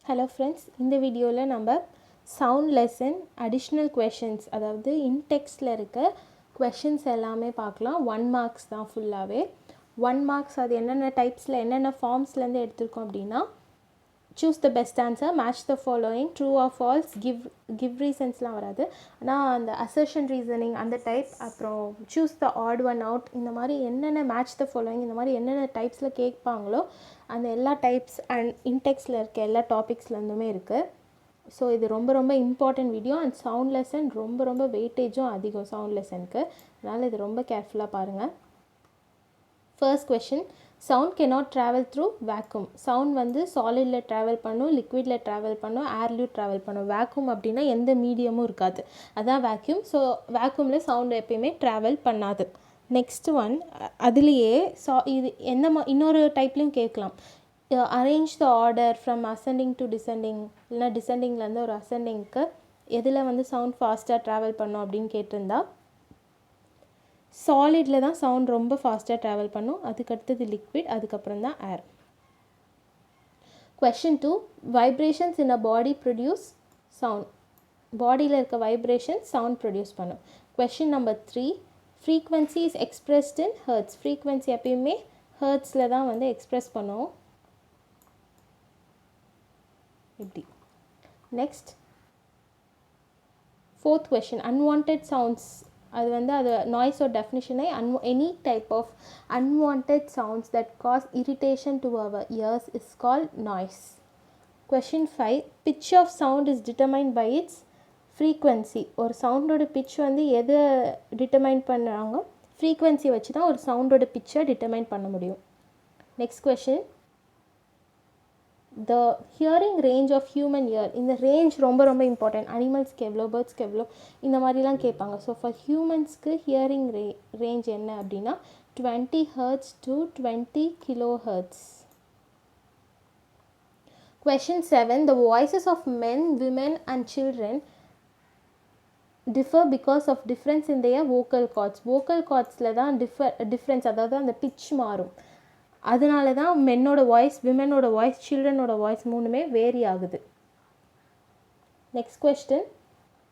Hello friends, இந்த வீடியோவில் நம்ம சவுண்ட் லெசன் அடிஷ்னல் கொஷின்ஸ், அதாவது இன்டெக்ஸ்டில் இருக்க கொஷின்ஸ் எல்லாமே பார்க்கலாம். 1 மார்க்ஸ் தான் ஃபுல்லாகவே. 1 மார்க்ஸ் அது என்னென்ன டைப்ஸில் என்னென்ன ஃபார்ம்ஸ்லேருந்து எடுத்திருக்கோம் அப்படின்னா, choose the best answer, match the following, true or false, give ரீசன்ஸ்லாம் வராது. ஆனால் அந்த அசர்ஷன் ரீசனிங் அந்த டைப், அப்புறம் choose the odd one out, இந்த மாதிரி என்னென்ன மேட்ச் த ஃபாலோயிங் இந்த மாதிரி என்னென்ன டைப்ஸில் கேட்பாங்களோ அந்த எல்லா டைப்ஸ் அண்ட் இன்டெக்ஸில் இருக்க எல்லா டாபிக்ஸ்லேருந்துமே இருக்குது. ஸோ இது ரொம்ப ரொம்ப important video. And sound lesson ரொம்ப ரொம்ப வெயிட்டேஜும் அதிகம் சவுண்ட் லெசனுக்கு. அதனால் இது ரொம்ப கேர்ஃபுல்லாக பாருங்கள். First question, sound cannot travel through vacuum. Sound வந்து சாலிடில் ட்ராவல் பண்ணும், லிக்விடில் ட்ராவல் பண்ணும், ஏர்லேயும் ட்ராவல் பண்ணும். வேக்யூம் அப்படின்னா எந்த மீடியமும் இருக்காது, அதான் வேக்யூம். ஸோ வேக்யூமில் சவுண்ட் எப்பயுமே ட்ராவல் பண்ணாது. நெக்ஸ்ட் ஒன், அதுலேயே இது எந்த இன்னொரு டைப்லையும் கேட்கலாம். Arrange the order from ascending to descending, இல்லைனா டிசெண்டிங்லேருந்து ஒரு அசெண்டிங்க்கு எதில் வந்து சவுண்ட் ஃபாஸ்ட்டாக ட்ராவல் பண்ணும் அப்படின்னு கேட்டிருந்தா, சாலிடில் தான் சவுண்ட் ரொம்ப ஃபாஸ்ட்டாக ட்ராவல் பண்ணும், அதுக்கடுத்தது லிக்விட், அதுக்கப்புறம் தான் air. Question 2, vibrations in a body produce sound. பாடியில் இருக்க வைப்ரேஷன் சவுண்ட் ப்ரொடியூஸ் பண்ணும். Question number 3, frequency is expressed in hertz. Frequency எப்பயுமே ஹெர்ட்ஸில் தான் வந்து எக்ஸ்ப்ரெஸ் பண்ணுவோம். இப்படி. Next fourth question, unwanted sounds. அது வந்து அது நாய்ஸோட டெஃபினிஷனே any type of unwanted sounds that cause irritation to our ears is called noise. Question 5, pitch of sound is determined by its frequency. ஒரு சவுண்டோட பிட்ச் வந்து எதை டிட்டர்மைன் பண்ணுறாங்க, ஃப்ரீக்வன்சி வச்சு தான் ஒரு சவுண்டோட பிட்சை டிட்டர்மைன் பண்ண முடியும். Next question, the hearing range of human ear. இந்த ரேஞ்ச் ரொம்ப ரொம்ப இம்பார்ட்டன்ட். அனிமல்ஸ்க்கு எவ்வளோ, பேர்ட்ஸ்க்கு எவ்வளோ, இந்த மாதிரிலாம் கேட்பாங்க. ஸோ ஃபார் ஹியூமன்ஸ்க்கு ஹியரிங் ரேஞ்ச் என்ன அப்படின்னா 20 Hz to 20 kHz. Question 7, the voices of men, women and children differ because of difference in their vocal cords. vocal cordsல தான் difference, அதாவது அந்த pitch மாறும். அதனால தான் மென்னோட வாய்ஸ், விமெனோட வாய்ஸ், சில்ட்ரனோட வாய்ஸ் மூணுமே வேரி ஆகுது. Next question,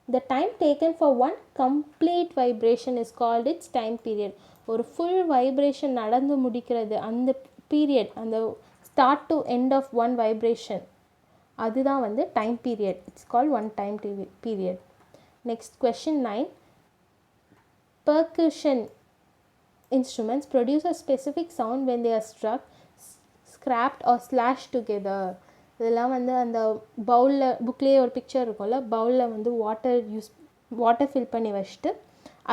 the time taken for one complete vibration is called its time period. ஒரு ஃபுல் வைப்ரேஷன் நடந்து முடிக்கிறது, அந்த பீரியட், அந்த start to end of one vibration, அதுதான் வந்து time period. It's called one time period. Next question 9, percussion instruments produce a specific sound when they are struck, scrapped or slashed together. இதெல்லாம் வந்து அந்த பவுலில், புக்லேயே ஒரு பிக்சர் இருக்கும்ல, பவுலில் வந்து வாட்டர் ஃபில் பண்ணி வச்சுட்டு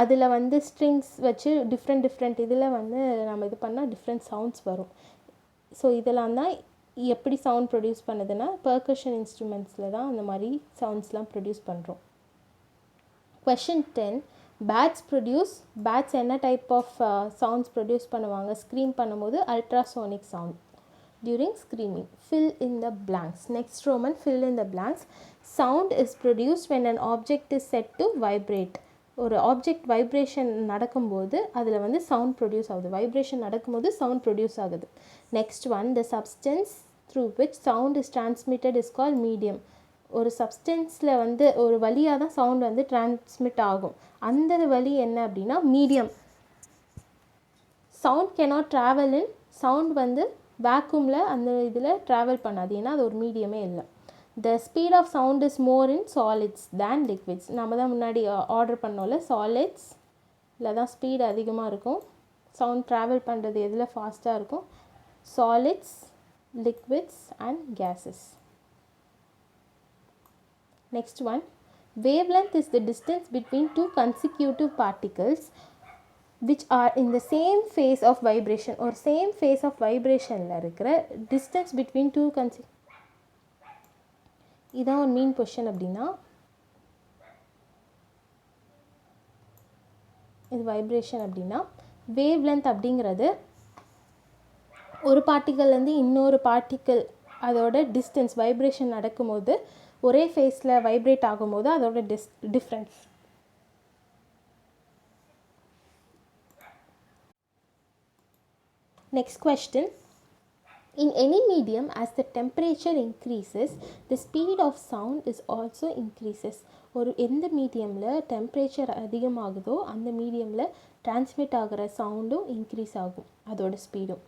அதில் வந்து ஸ்ட்ரிங்ஸ் வச்சு டிஃப்ரெண்ட் இதில் வந்து நம்ம இது பண்ணால் டிஃப்ரெண்ட் சவுண்ட்ஸ் வரும். ஸோ இதெல்லாம் தான் எப்படி சவுண்ட் ப்ரொடியூஸ் பண்ணுதுன்னா பெர்கஷன் இன்ஸ்ட்ருமெண்ட்ஸில் தான் அந்த மாதிரி சவுண்ட்ஸ்லாம் ப்ரொடியூஸ் பண்ணுறோம். கொஷின் 10, பேட்ஸ் என்ன டைப் ஆஃப் சவுண்ட்ஸ் ப்ரொடியூஸ் பண்ணுவாங்க ஸ்க்ரீம் பண்ணும்போது? Ultrasonic sound during screaming. Fill in the blanks. Next ரோமன், fill in the blanks. Sound is produced when an object is set to vibrate. ஒரு object vibration நடக்கும்போது அதில் வந்து sound produce ஆகுது. Vibration நடக்கும்போது sound produce ஆகுது. Next one, the substance through which sound is transmitted is called medium. ஒரு சப்ஸ்டன்ஸில் வந்து ஒரு வழியாக தான் சவுண்ட் வந்து டிரான்ஸ்மிட் ஆகும். அந்த வழி என்ன அப்படின்னா medium. Sound cannot travel in, sound வந்து வேக்யூமில் அந்த இதில் ட்ராவல் பண்ணாது, ஏன்னா அது ஒரு மீடியமே இல்லை. The speed of sound is more in solids than liquids. நம்ம தான் முன்னாடி ஆர்டர் பண்ணோம்ல, சாலிட்ஸில் தான் ஸ்பீட் அதிகமாக இருக்கும். சவுண்ட் ட்ராவல் பண்ணுறது எதில் ஃபாஸ்ட்டாக இருக்கும்? Solids, liquids and gases. Next one, wavelength is the distance between two consecutive particles which are in the same phase of vibration. or same phase of vibrationல இருக்கிற distance between two இதான் ஒரு மீன் position அப்படின்னா இது vibration. அப்படின்னா wave length அப்படிங்கிறது ஒரு பார்ட்டிக்கல்லேருந்து இன்னொரு particle அதோட டிஸ்டன்ஸ் வைப்ரேஷன் நடக்கும்போது ஒரே ஃபேஸில் வைப்ரேட் ஆகும்போது அதோட difference. Next question, In any medium, as the temperature increases, the speed of sound is also increases. ஒரு எந்த மீடியமில் டெம்பரேச்சர் அதிகமாகுதோ அந்த மீடியமில் டிரான்ஸ்மிட் ஆகிற சவுண்டும் இன்க்ரீஸ் ஆகும், அதோட ஸ்பீடும்.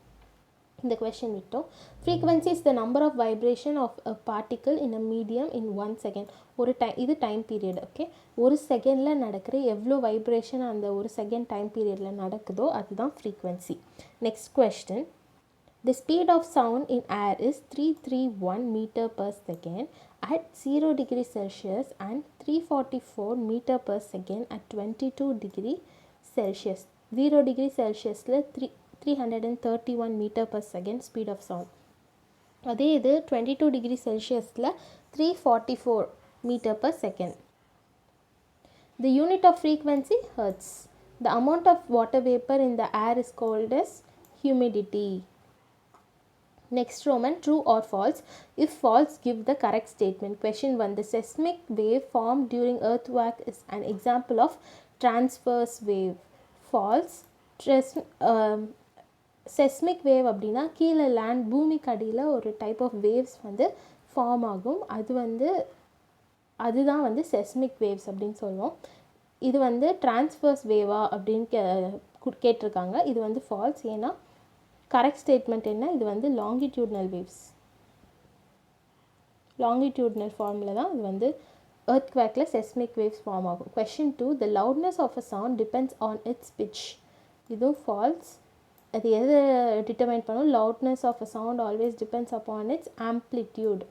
இந்த கொஷின் விட்டோம். Frequency is the number of vibration of a particle in a medium in 1 second. ஒரு இது டைம் பீரியட். ஓகே, ஒரு செகண்டில் நடக்கிற எவ்வளோ வைப்ரேஷன் அந்த ஒரு செகண்ட் டைம் பீரியடில் நடக்குதோ அதுதான் frequency. Next question. The speed of sound in air is 331 meter per second at 0 degree Celsius and 344 meter per second at 22 degree Celsius. 0 degree Celsius 331 meter per second speed of sound. அதே இது 22 degree Celsius 344 meter per second. The unit of frequency hertz. The amount of water vapor in the air is called as humidity. Next Roman, true or false? If false, give the correct statement. Question 1. The seismic wave formed during earthquake is an example of transverse wave. False. Seismic wave அப்படின்னா கீழே land பூமிக்கு அடியில் ஒரு type of waves வந்து form ஆகும். அதுதான் வந்து seismic waves அப்படின்னு சொல்லுவோம். இது வந்து டிரான்ஸ்வர்ஸ் வேவா அப்படின்னு கேட்டிருக்காங்க. இது வந்து ஃபால்ஸ். ஏன்னா கரெக்ட் ஸ்டேட்மெண்ட் என்ன, இது வந்து லாங்கிடியூட்னல் வேவ்ஸ், லாங்கிடியூட்னல் ஃபார்மில் தான் இது வந்து எர்த்குவேக்கில் செஸ்மிக் வேவ்ஸ் ஃபார்ம் ஆகும். Question 2. The loudness of a sound depends on its pitch. இதுவும் ஃபால்ஸ். அது எதை டிட்டர்மைன் பண்ணும்? Loudness of a sound always depends upon its amplitude.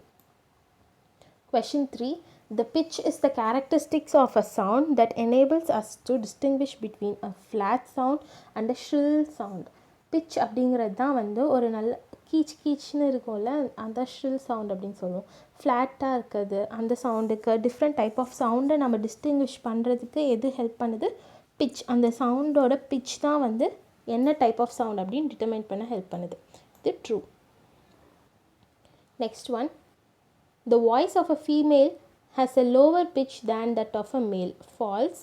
Question 3. The pitch is the characteristics of a sound that enables us to distinguish between a flat sound and a shrill sound. Pitch அப்படிங்கிறது தான் வந்து ஒரு நல்ல கீச்சுன்னு இருக்கும்ல, அந்த ஷ்ரில் sound அப்படின்னு சொல்லுவோம். ஃப்ளாட்டாக இருக்குது அந்த சவுண்டுக்கு டிஃப்ரெண்ட் டைப் ஆஃப் சவுண்டை நம்ம டிஸ்டிங்விஷ் பண்ணுறதுக்கு எது ஹெல்ப் பண்ணுது? பிட்ச். அந்த சவுண்டோட பிட்ச் தான் வந்து என்ன டைப் ஆஃப் சவுண்ட் அப்படின்னு டிட்டர்மைன் பண்ண ஹெல்ப் பண்ணுது. இது true. Next one. The voice of a female has a lower pitch than that of a male. False.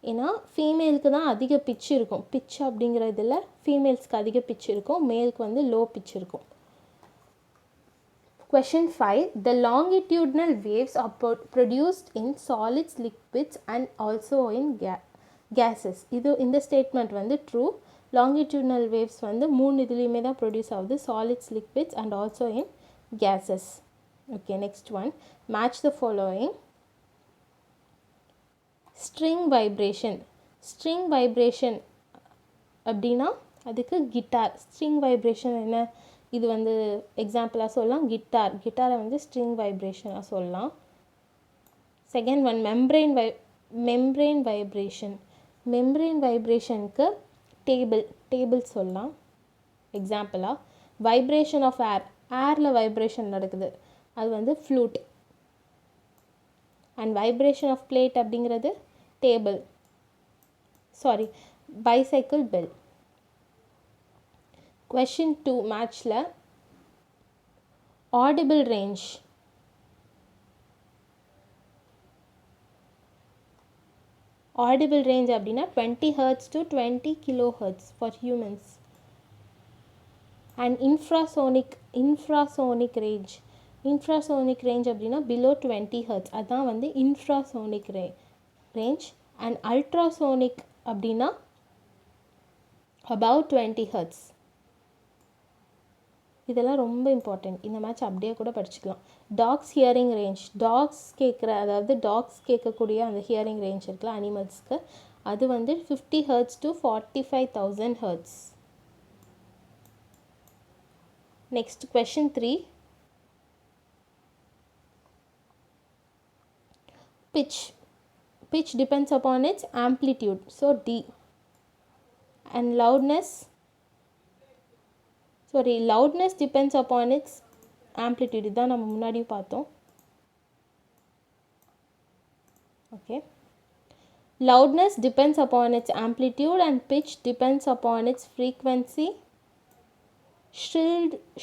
ஏன்னா ஃபீமேலுக்கு தான் அதிக பிட்ச் இருக்கும். பிட்ச் அப்படிங்கிறதுல ஃபீமேல்ஸ்க்கு அதிக பிட்ச் இருக்கும், மேலுக்கு வந்து லோ பிட்ச் இருக்கும். Question 5. The longitudinal waves are produced in solids, liquids and also in gases. இந்த ஸ்டேட்மெண்ட் வந்து ட்ரூ. longitudinal waves வந்து 3 இதுலேயுமே தான் ப்ரொடியூஸ் ஆகுது, solids, liquids and also in gases. Okay, next one. Match the following. String vibration. String vibration அப்படின்னா அதுக்கு guitar. String vibration என்ன, இது வந்து எக்ஸாம்பிளாக சொல்லலாம். கிட்டாரை வந்து ஸ்ட்ரிங் வைப்ரேஷனாக சொல்லலாம். Second one, membrane vibration. Membrane வைப்ரேஷனுக்கு டேபிள் சொல்லலாம் எக்ஸாம்பிளாக. வைப்ரேஷன் ஆஃப் ஏரில் வைப்ரேஷன் நடக்குது, அது வந்து flute. And vibration of plate அப்படிங்கிறது பைசைக்கிள் பெல். கொஷின் 2 மேட்ச்சில் ஆடிபிள் ரேஞ்ச். ஆடிபிள் ரேஞ்ச் அப்படின்னா 20 Hz to 20 kHz for humans. And infrasonic range. Infrasonic range அப்படின்னா பிலோ 20 Hz, அதுதான் வந்து இன்ஃப்ராசோனிக் ரேஞ்ச். அண்ட் அல்ட்ராசோனிக் அப்படின்னா above 20 Hz. இதெல்லாம் ரொம்ப இம்பார்ட்டண்ட். இந்த மேட்ச் அப்படியே கூட படிச்சுக்கலாம். Tax hearing range. டாக்ஸ் கேட்கக்கூடிய அந்த ஹியரிங் ரேஞ்ச் இருக்குல்ல அனிமல்ஸ்க்கு, அது வந்து 50 Hz to 45,000 Hz. Next question 3. Pitch depends upon its amplitude, so D. And loudness depends upon its amplitude. இதான் நம்ம முன்னாடி பார்த்தோம். Okay, loudness depends upon its amplitude and pitch depends upon its frequency.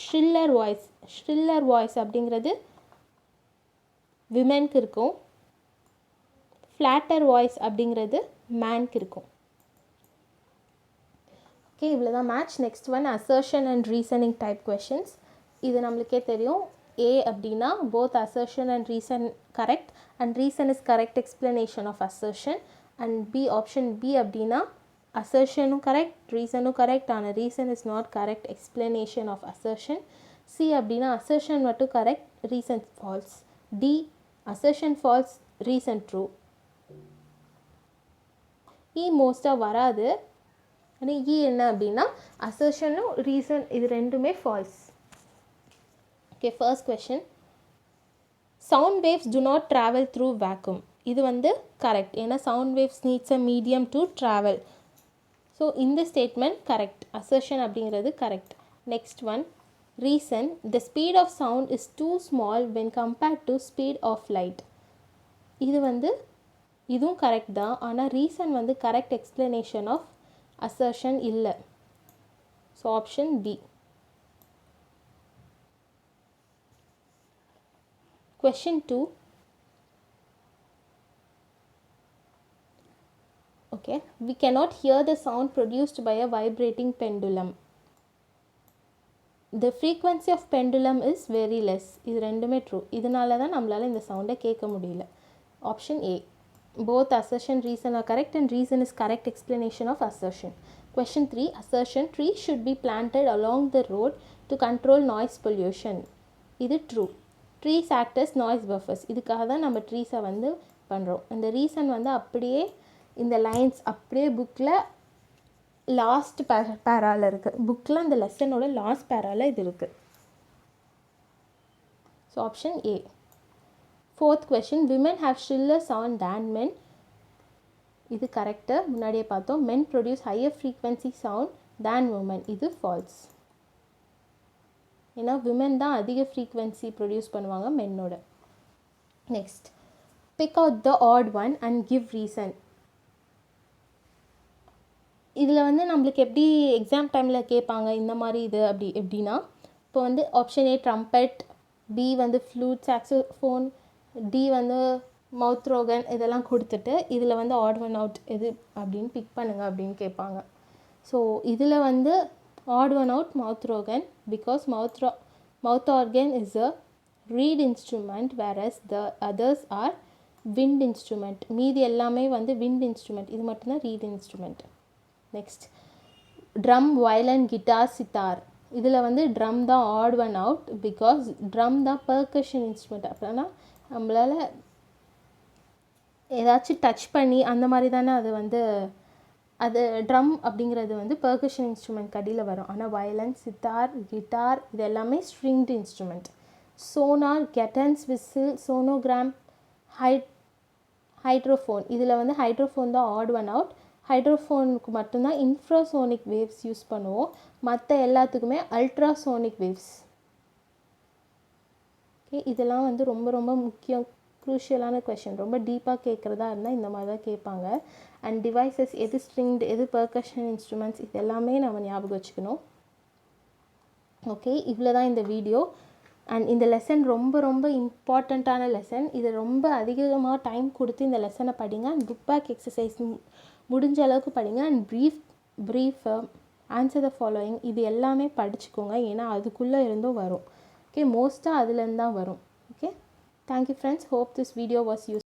shriller voice அப்படிங்கிறது விமென்க்கு இருக்கும். Flatter voice அப்படிங்கிறது மேன்க்கு இருக்கும். Okay, இவ்வளோ தான் match. Next one assertion and reasoning type questions. இது நம்மளுக்கே தெரியும். ஏ அப்படின்னா both assertion and reason correct and reason is correct explanation of assertion. And B option B அப்படின்னா அசர்ஷனும் கரெக்ட் ரீசனும் கரெக்ட் ஆனால் reason is not correct explanation of assertion. C அப்படின்னா assertion மட்டும் correct reason false. D assertion false reason true. E மோஸ்ட்டாக வராது. ஆனால் இ என்ன அப்படின்னா அசர்ஷனும் ரீசன் இது ரெண்டுமே false. Okay, first question. Sound waves do not travel through vacuum. இது வந்து கரெக்ட். ஏன்னா sound waves needs a medium to travel. So இந்த ஸ்டேட்மெண்ட் கரெக்ட். அசர்ஷன் அப்படிங்கிறது correct. Next one reason. The speed of sound is too small when compared to speed of light. இது வந்து இதுவும் correct தான். ஆனால் ரீசன் வந்து correct explanation of assertion இல்லை. So option B. Question 2. Okay, we cannot hear the sound produced by a vibrating pendulum. The frequency of pendulum is very less. இது ரெண்டுமே true. இதனால தான் நம்மளால் இந்த சவுண்டை கேட்க முடியல. Option A. Both assertion reason are correct and reason is correct explanation of assertion. Question 3. Assertion trees should be planted along the road to control noise pollution. இது true. Trees act as noise buffers. இதுக்காக தான் நம்ம ட்ரீஸை வந்து பண்ணுறோம். இந்த reason வந்து அப்படியே இந்த லைன்ஸ் அப்படியே புக்கில் லாஸ்ட் பேரால் இருக்குது. புக்கில் அந்த லெசனோட லாஸ்ட் பேரால் இது இருக்குது. So option A. Fourth question. Women have shriller sound than men. இது கரெக்டு. முன்னாடியே பார்த்தோம். Men produce higher frequency sound than women. இது ஃபால்ஸ். ஏன்னா விமன் தான் அதிக ஃப்ரீக்வன்சி ப்ரொடியூஸ் பண்ணுவாங்க மென்னோட. Next. Pick out the odd one and give reason. இதில் வந்து நம்மளுக்கு எப்படி எக்ஸாம் டைமில் கேட்பாங்க இந்த மாதிரி இது அப்படி எப்படின்னா, இப்போ வந்து ஆப்ஷன் ஏ ட்ரம்பெட், பி வந்து ஃப்ளூட் சாக்ஸோஃபோன், டி வந்து மவுத் ரோகன் இதெல்லாம் கொடுத்துட்டு இதில் வந்து ஆட் ஒன் அவுட் எது அப்படின்னு பிக் பண்ணுங்க அப்படின்னு கேட்பாங்க. ஸோ இதில் வந்து odd one out mouth organ because mouth organ is a reed instrument whereas the others are wind instrument. மீதி எல்லாமே வந்து wind instrument. இது மட்டும்தான் reed instrument. Next. Drum, violin, guitar, sitar. இதில் வந்து drum தான் odd one out because drum தான் percussion instrument. அப்படின்னா நம்மளால் ஏதாச்சும் டச் பண்ணி அந்த மாதிரி தானே அது வந்து அது ட்ரம் அப்படிங்கிறது வந்து பெர்கஷன் இன்ஸ்ட்ருமெண்ட் கடியில் வரும். ஆனால் வயலன், சித்தார், கிட்டார் இது எல்லாமே ஸ்ட்ரிங்டு இன்ஸ்ட்ருமெண்ட். சோனார், கெட்டன்ஸ், விசில், சோனோகிராம், ஹைட்ரோஃபோன். இதில் வந்து ஹைட்ரோஃபோன் தான் ஆட் ஒன் அவுட். ஹைட்ரோஃபோனுக்கு மட்டும்தான் இன்ஃப்ராசோனிக் வேவ்ஸ் யூஸ் பண்ணுவோம். மற்ற எல்லாத்துக்குமே அல்ட்ராசோனிக் வேவ்ஸ். ஓகே, இதெல்லாம் வந்து ரொம்ப ரொம்ப முக்கியம், க்ரூஷியலான கொஷின். ரொம்ப டீப்பாக கேட்குறதா இருந்தால் இந்த மாதிரி தான் கேட்பாங்க. அண்ட் டிவைசஸ் எது ஸ்ட்ரிங்டு எது பெர்கஷன் இன்ஸ்ட்ருமெண்ட்ஸ் இது எல்லாமே நம்ம ஞாபகம் வச்சுக்கணும். ஓகே, இவ்வளோ தான் இந்த வீடியோ. அண்ட் இந்த லெசன் ரொம்ப ரொம்ப இம்பார்ட்டண்ட்டான லெசன். இது ரொம்ப அதிகமாக டைம் கொடுத்து இந்த லெசனை படிங்க. அண்ட் புக் பேக் எக்ஸசைஸ் முடிஞ்ச அளவுக்கு படிங்க. And brief answer the following இது எல்லாமே படிச்சுக்கோங்க. ஏன்னா அதுக்குள்ளே இருந்தும் வரும். ஓகே, மோஸ்ட்டாக அதுலேருந்து தான் வரும். Okay, thank you friends. Hope this video was use.